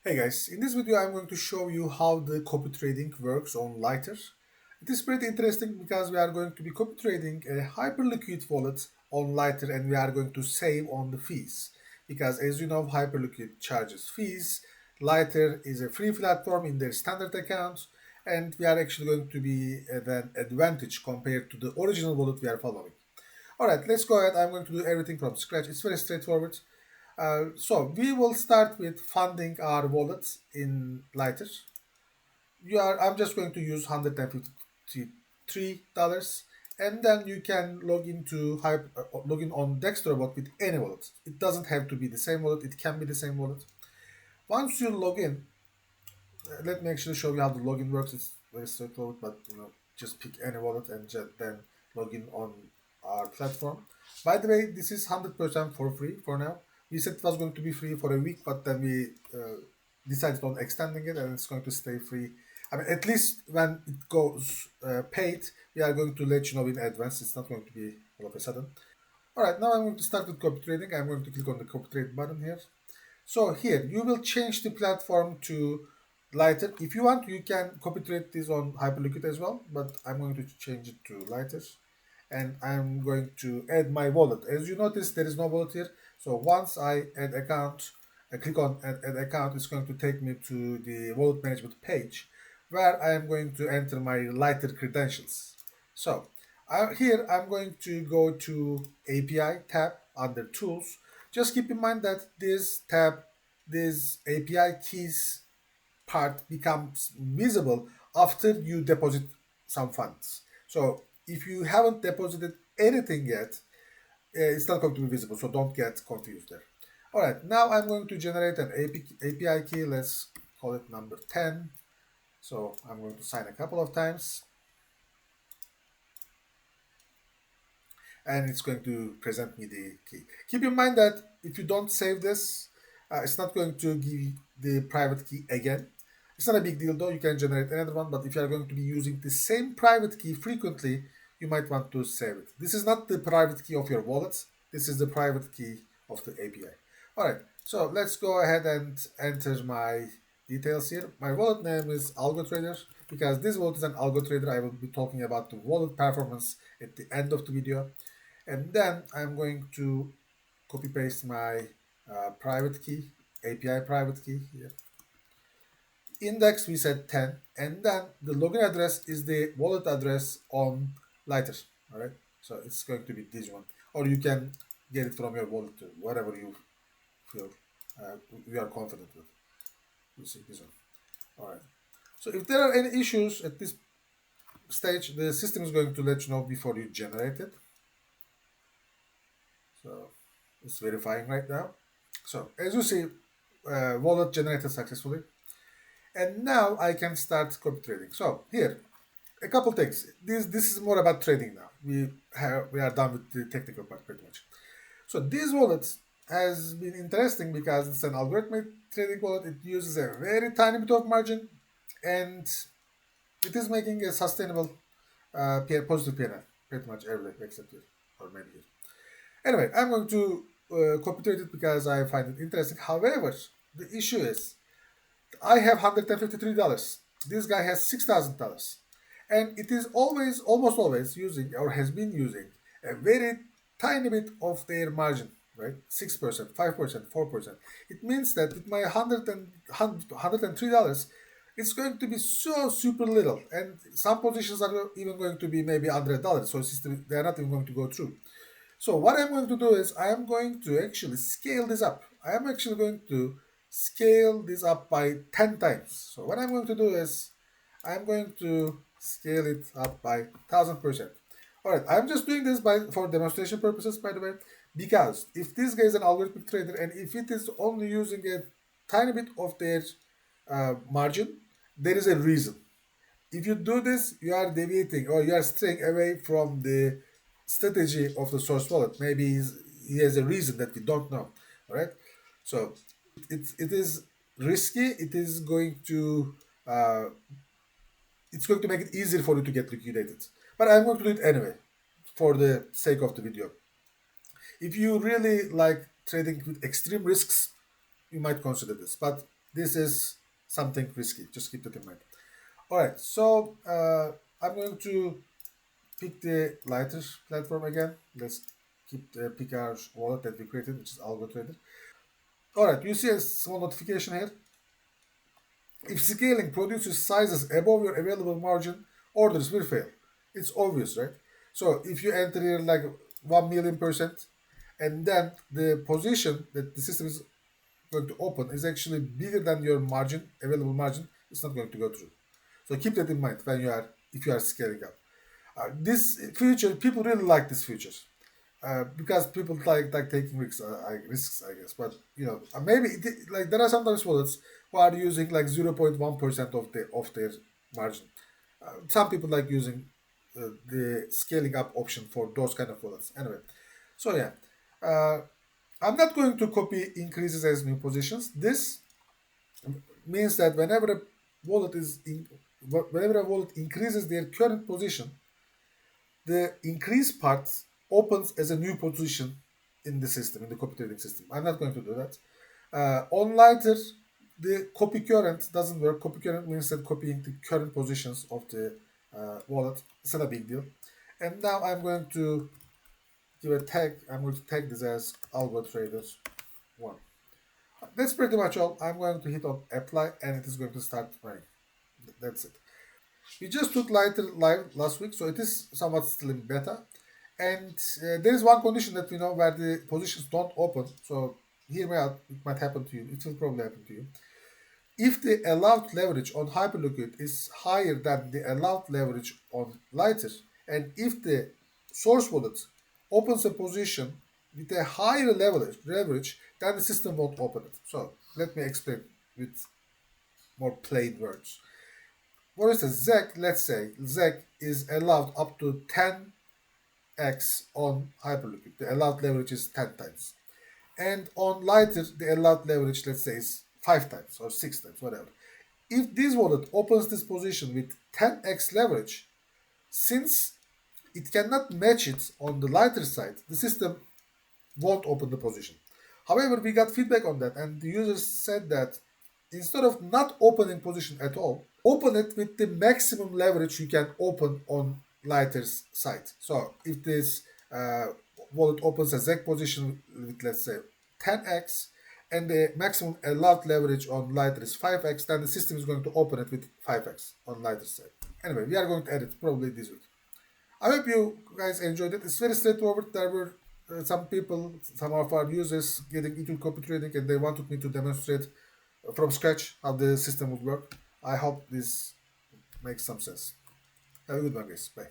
Hey guys, in this video I'm going to show you how the copy trading works on Lighter. It is pretty interesting because we are going to be copy trading a hyperliquid wallet on Lighter and we are going to save on the fees. Because as you know, hyperliquid charges fees. Lighter is a free platform in their standard account and we are actually going to be at an advantage compared to the original wallet we are following. Alright, let's go ahead. I'm going to do everything from scratch. It's very straightforward. So we will start with funding our wallets in Lighter. I'm just going to use $153, and then you can log in on Dexterbot with any wallet. It doesn't have to be the same wallet. It can be the same wallet. Once you log in, let me actually show you how the login works. It's very straightforward, but just pick any wallet and then log in on our platform. By the way, this is 100% for free for now. We said it was going to be free for a week, but then we decided on extending it, and it's going to stay free. I mean, at least when it goes paid, we are going to let you know in advance. It's not going to be all of a sudden. All right, now I'm going to start with copy trading. I'm going to click on the copy trade button here. So here, you will change the platform to Lighter. If you want, you can copy trade this on Hyperliquid as well, but I'm going to change it to Lighter. And I'm going to add my wallet. As you notice, there is no wallet here. So once I add account, I click on add account, it's going to take me to the wallet management page where I am going to enter my Lighter credentials. So here I'm going to go to API tab under tools. Just keep in mind that this API keys part becomes visible after you deposit some funds. So if you haven't deposited anything yet, it's not going to be visible, so don't get confused there. All right, now I'm going to generate an API key. Let's call it number 10. So I'm going to sign a couple of times. And it's going to present me the key. Keep in mind that if you don't save this, it's not going to give the private key again. It's not a big deal though, you can generate another one, but if you are going to be using the same private key frequently, you might want to save it. This is not the private key of your wallet, this is the private key of the API. Alright, so let's go ahead and enter my details here. My wallet name is Algo Traders. Because this wallet is an algo trader, I will be talking about the wallet performance at the end of the video. And then I'm going to copy paste my private key, API private key here. Index we set 10, and then the login address is the wallet address on Lighter. All right, so it's going to be this one, or you can get it from your wallet, whatever you feel you are confident with. You see this one. All right. So if there are any issues at this stage, the system is going to let you know before you generate it. So it's verifying right now. So as you see, wallet generated successfully. And now I can start copy trading. So here, a couple things. This is more about trading now. We are done with the technical part pretty much. So this wallet has been interesting because it's an algorithmic trading wallet. It uses a very tiny bit of margin, and it is making a sustainable positive PNL pretty much every day except here, or maybe here. Anyway, I'm going to copy trade it because I find it interesting. However, the issue is I have $153. This guy has $6,000. And it is almost always using, or has been using, a very tiny bit of their margin, right? 6%, 5%, 4%. It means that with my $103, it's going to be so super little. And some positions are even going to be maybe $100. So they are not even going to go through. So what I'm going to do is I am going to actually scale this up. I am actually going to scale this up by 10 times. So what I'm going to do is I'm going to scale it up by 1000%. Alright, I'm just doing this for demonstration purposes, by the way, because if this guy is an algorithmic trader and if it is only using a tiny bit of their margin, there is a reason. If you do this, you are deviating or you are straying away from the strategy of the source wallet. Maybe he has a reason that we don't know. All right. So it is risky. Uh, it's going to make it easier for you to get liquidated. But I'm going to do it anyway, for the sake of the video. If you really like trading with extreme risks, you might consider this. But This is something risky. Just keep that in mind. All right, so I'm going to pick the Lighter platform again. Let's pick our wallet that we created, which is Algo Trader. All right, you see a small notification here. If scaling produces sizes above your available margin, orders will fail. It's obvious, right? So if you enter here like 1 million percent, and then the position that the system is going to open is actually bigger than your margin, available margin, it's not going to go through. So keep that in mind when if you are scaling up. This feature, people really like this feature. Because people like taking risks, I guess. But maybe like there are sometimes wallets who are using like 0.1% of their margin. Some people like using the scaling up option for those kind of wallets. Anyway, so yeah, uh, I'm not going to copy increases as new positions. This means that whenever a wallet increases their current position, the increase part opens as a new position in the system, in the copy trading system. I'm not going to do that. On Lighter, the copy current doesn't work. Copy current means that copying the current positions of the wallet. It's not a big deal. And now I'm going to give a tag. I'm going to tag this as Algo Traders 1. That's pretty much all. I'm going to hit on apply and it is going to start running. That's it. We just took Lighter live last week, so it is somewhat still in beta. And there is one condition that we know where the positions don't open. So hear me out. It might happen to you. It will probably happen to you. If the allowed leverage on Hyperliquid is higher than the allowed leverage on Lighter, and if the source wallet opens a position with a higher leverage, then the system won't open it. So let me explain with more plain words. For instance, ZEC, let's say ZEC is allowed up to 10x on Hyperliquid. The allowed leverage is 10 times. And on Lighter, the allowed leverage, let's say, is 5 times or 6 times, whatever. If this wallet opens this position with 10x leverage, since it cannot match it on the Lighter side, the system won't open the position. However, we got feedback on that, and the users said that instead of not opening position at all, open it with the maximum leverage you can open on Lighter's side. So if this wallet opens a ZEC position with, let's say, 10x, and the maximum allowed leverage on Lighter is 5x, then the system is going to open it with 5x on Lighter's side. Anyway, we are going to edit probably this week. I hope you guys enjoyed it. It's very straightforward. There were some people, some of our users getting into copy trading and they wanted me to demonstrate from scratch how the system would work. I hope this makes some sense. Have a good one, guys. Bye.